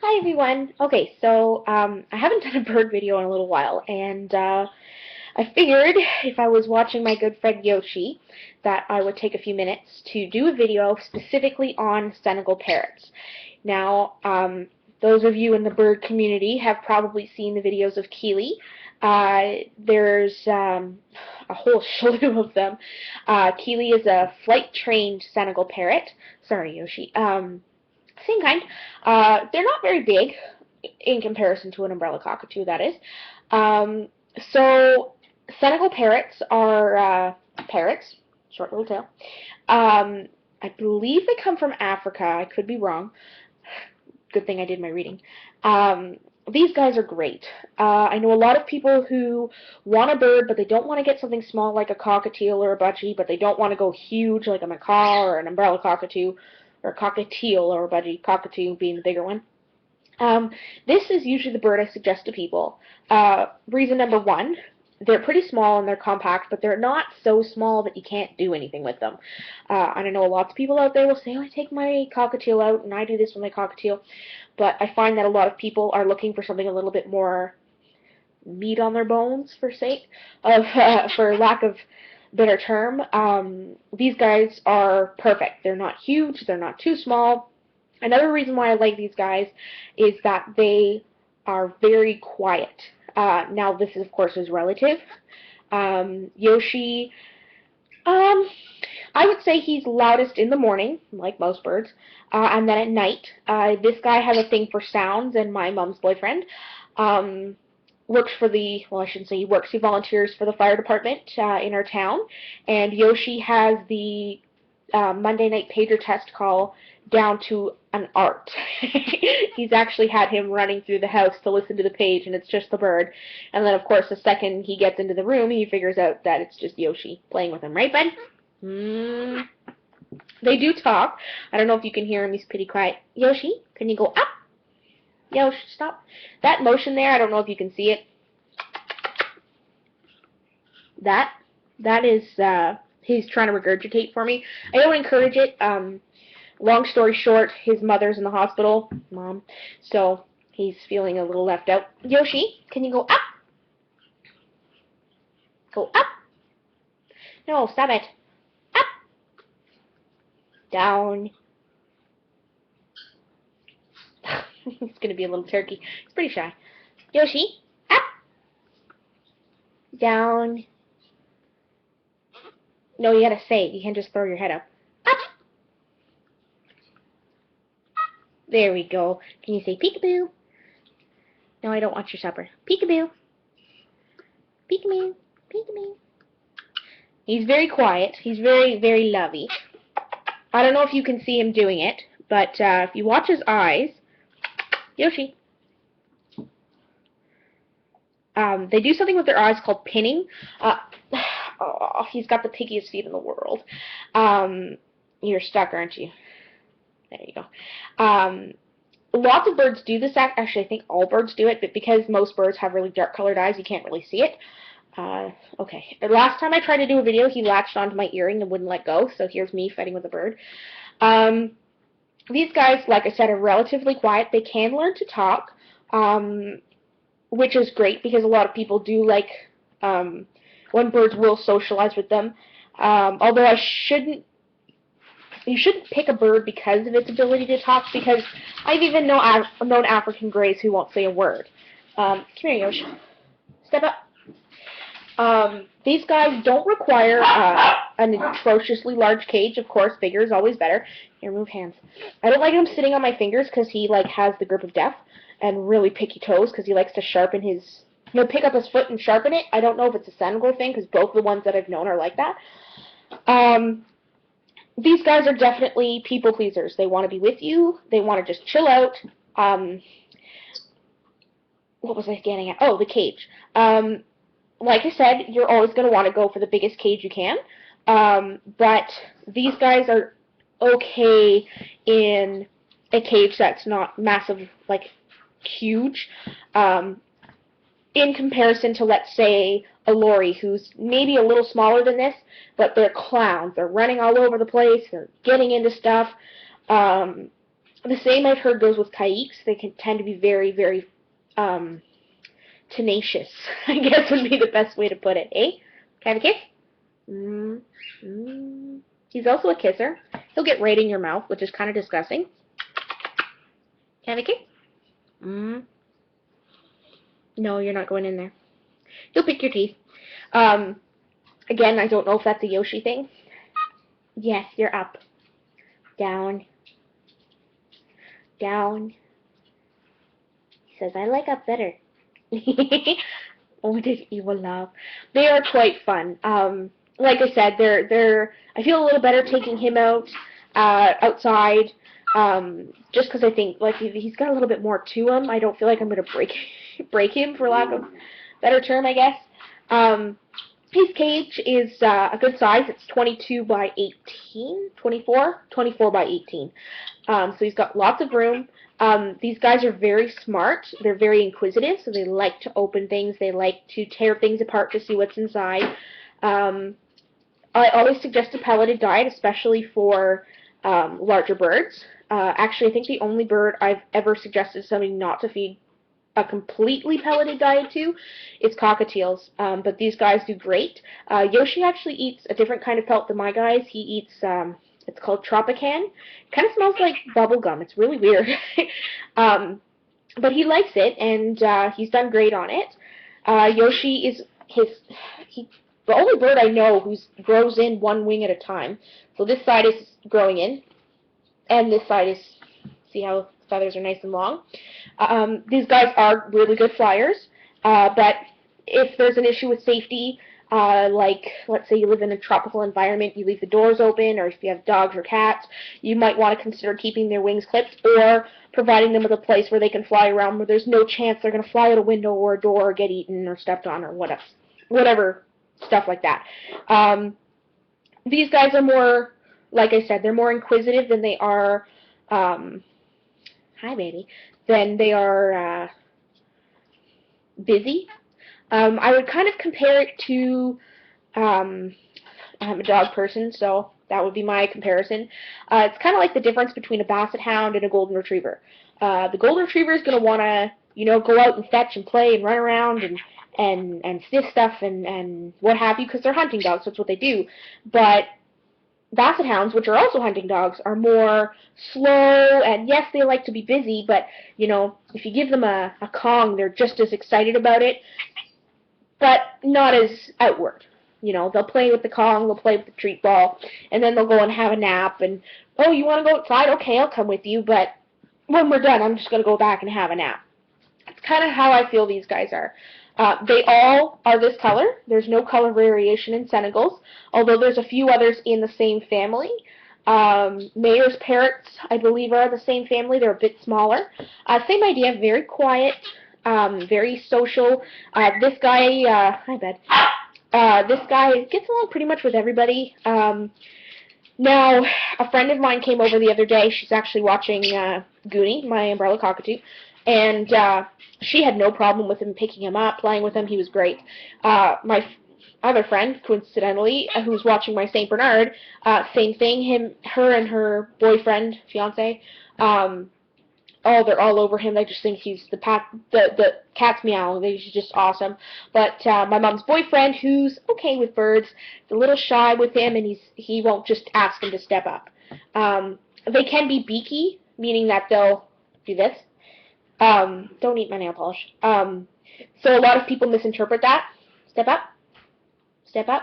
Hi everyone. Okay, so I haven't done a bird video in a little while, and I figured if I was watching my good friend Yoshi that I would take a few minutes to do a video specifically on Senegal parrots. Now, those of you in the bird community have probably seen the videos of Keely. There's a whole slew of them. Keely is a flight-trained Senegal parrot. Sorry, Yoshi. Same kind. They're not very big in comparison to an umbrella cockatoo, that is. Um, so Senegal parrots are parrots, short little tail. I believe they come from Africa. I could be wrong. Good thing I did my reading. These guys are great. I know a lot of people who want a bird, but they don't want to get something small like a cockatiel or a budgie, but they don't want to go huge like a macaw or an umbrella cockatoo, or a cockatiel or a budgie, cockatoo being the bigger one. This is usually the bird I suggest to people. Reason number one, they're pretty small and they're compact, but they're not so small that you can't do anything with them. And I know lots of people out there will say, oh, I take my cockatiel out and I do this with my cockatiel, but I find that a lot of people are looking for something a little bit more meat on their bones, for lack of better term. These guys are perfect. They're not huge, they're not too small. Another reason why I like these guys is that they are very quiet. Now, this, of course, is relative. Yoshi, I would say he's loudest in the morning, like most birds, and then at night. This guy has a thing for sounds, and my mom's boyfriend works for well, I shouldn't say he works, he volunteers for the fire department in our town, and Yoshi has the Monday night pager test call down to an art. He's actually had him running through the house to listen to the page, and it's just the bird. And then, of course, the second he gets into the room, he figures out that it's just Yoshi playing with him. Right, bud? They do talk. I don't know if you can hear him. He's pretty quiet. Yoshi, can you go up? Yoshi, stop. That motion there, I don't know if you can see it. That is, he's trying to regurgitate for me. I don't encourage it. Long story short, his mother's in the hospital, Mom, so he's feeling a little left out. Yoshi, can you go up? Go up. No, stop it. Up. Down. He's going to be a little turkey. He's pretty shy. Yoshi, up. Down. No, you gotta say it. You can't just throw your head up. Up. There we go. Can you say peekaboo? No, I don't want your supper. Peekaboo. Peekaboo. Peekaboo. He's very quiet. He's very, very lovey. I don't know if you can see him doing it, but if you watch his eyes, Yoshi, they do something with their eyes called pinning. Oh, he's got the piggiest feet in the world. You're stuck, aren't you? There you go. Lots of birds do this. Actually, I think all birds do it, but because most birds have really dark-colored eyes, you can't really see it. Okay. The last time I tried to do a video, he latched onto my earring and wouldn't let go, so here's me fighting with a bird. These guys, like I said, are relatively quiet. They can learn to talk, which is great because a lot of people do like when birds will socialize with them. Although you shouldn't pick a bird because of its ability to talk, because I've even known African greys who won't say a word. Come here, Yoshi. Step up. These guys don't require an atrociously large cage. Of course, bigger is always better. Here, move hands. I don't like him sitting on my fingers because he has the grip of death and really picky toes because he likes to sharpen his. He'll pick up his foot and sharpen it. I don't know if it's a Senegal thing because both the ones that I've known are like that. These guys are definitely people pleasers. They want to be with you. They want to just chill out. What was I getting at? Oh, the cage. Like I said, you're always going to want to go for the biggest cage you can. But these guys are okay in a cage that's not massive, like huge. In comparison to, let's say, a lorry who's maybe a little smaller than this, but they're clowns. They're running all over the place. They're getting into stuff. The same I've heard goes with Kaiques. They can tend to be very, very tenacious, I guess would be the best way to put it. Eh? Can I have a kiss? Mm, mm. He's also a kisser. He'll get right in your mouth, which is kind of disgusting. Can I have a kiss? Mm. No, you're not going in there. He'll pick your teeth. Again, I don't know if that's a Yoshi thing. Yes, you're up. Down. Down. He says, I like up better. Oh, did evil laugh. They are quite fun. Like I said, I feel a little better taking him out outside, just because I think like he's got a little bit more to him. I don't feel like I'm gonna break him, for lack of a better term, I guess. His cage is a good size. It's 22 by 18, 24 by 18. So he's got lots of room. These guys are very smart. They're very inquisitive, so they like to open things. They like to tear things apart to see what's inside. I always suggest a pelleted diet, especially for larger birds. Actually, I think the only bird I've ever suggested somebody not to feed a completely pelleted diet to is cockatiels, but these guys do great. Yoshi actually eats a different kind of pelt than my guys. He eats, it's called Tropican. It kind of smells like bubble gum. It's really weird. But he likes it, and he's done great on it. Yoshi is the only bird I know who grows in one wing at a time. So this side is growing in, and this side is, see how the feathers are nice and long. These guys are really good flyers, but if there's an issue with safety, like let's say you live in a tropical environment, you leave the doors open, or if you have dogs or cats, you might want to consider keeping their wings clipped or providing them with a place where they can fly around where there's no chance they're going to fly out a window or a door or get eaten or stepped on or whatever stuff like that. These guys are more, like I said, they're more inquisitive than they are, hi baby, than they are busy. I would kind of compare it to, I'm a dog person, so that would be my comparison. It's kind of like the difference between a basset hound and a golden retriever. The golden retriever is going to want to, go out and fetch and play and run around and sniff stuff and what have you, because they're hunting dogs, so that's what they do. But basset hounds, which are also hunting dogs, are more slow, and yes, they like to be busy, but, if you give them a Kong, they're just as excited about it, but not as outward. They'll play with the Kong, they'll play with the treat ball, and then they'll go and have a nap, and, oh, you want to go outside? Okay, I'll come with you, but when we're done, I'm just going to go back and have a nap. That's kind of how I feel these guys are. They all are this color. There's no color variation in Senegals, although there's a few others in the same family. Mayor's Parrots, I believe, are the same family. They're a bit smaller. Same idea, very quiet, very social. This guy, hi bud. This guy gets along pretty much with everybody. Now, a friend of mine came over the other day. She's actually watching Goonie, my umbrella cockatoo, and she had no problem with him picking him up, playing with him. He was great. My other friend, coincidentally, who's watching my St. Bernard, same thing. Her and her boyfriend, fiance, they're all over him. They just think he's the cat's meow. He's just awesome. But my mom's boyfriend, who's okay with birds, is a little shy with him, and he won't just ask him to step up. They can be beaky, meaning that they'll do this. Don't eat my nail polish. So a lot of people misinterpret that. Step up. Step up.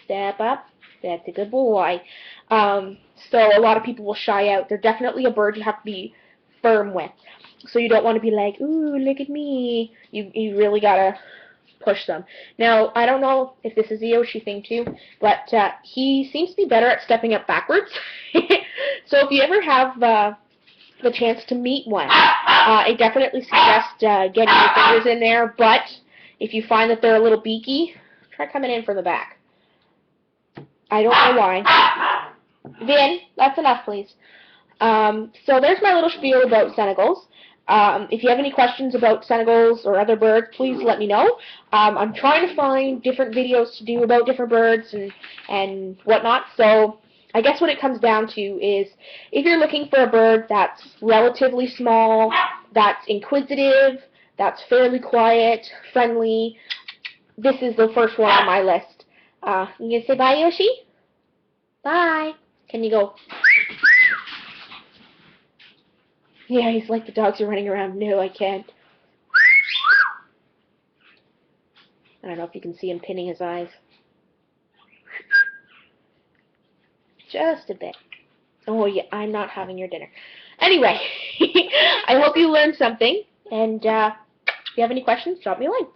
Step up. That's a good boy. So a lot of people will shy out. They're definitely a bird you have to be firm with. So you don't want to be like, ooh, look at me. You really gotta push them. Now, I don't know if this is a Yoshi thing too, but he seems to be better at stepping up backwards. So if you ever have the chance to meet one, I definitely suggest getting your fingers in there, but if you find that they're a little beaky, try coming in from the back. I don't know why. Vin, that's enough, please. So there's my little spiel about Senegals. If you have any questions about Senegals or other birds, please let me know. I'm trying to find different videos to do about different birds and whatnot, so I guess what it comes down to is if you're looking for a bird that's relatively small, that's inquisitive, that's fairly quiet, friendly, this is the first one on my list. You gonna say bye, Yoshi? Bye. Can you go? Yeah, he's like the dogs are running around. No, I can't. I don't know if you can see him pinning his eyes. Just a bit. Oh, yeah, I'm not having your dinner. Anyway, I hope you learned something, and if you have any questions, drop me a line.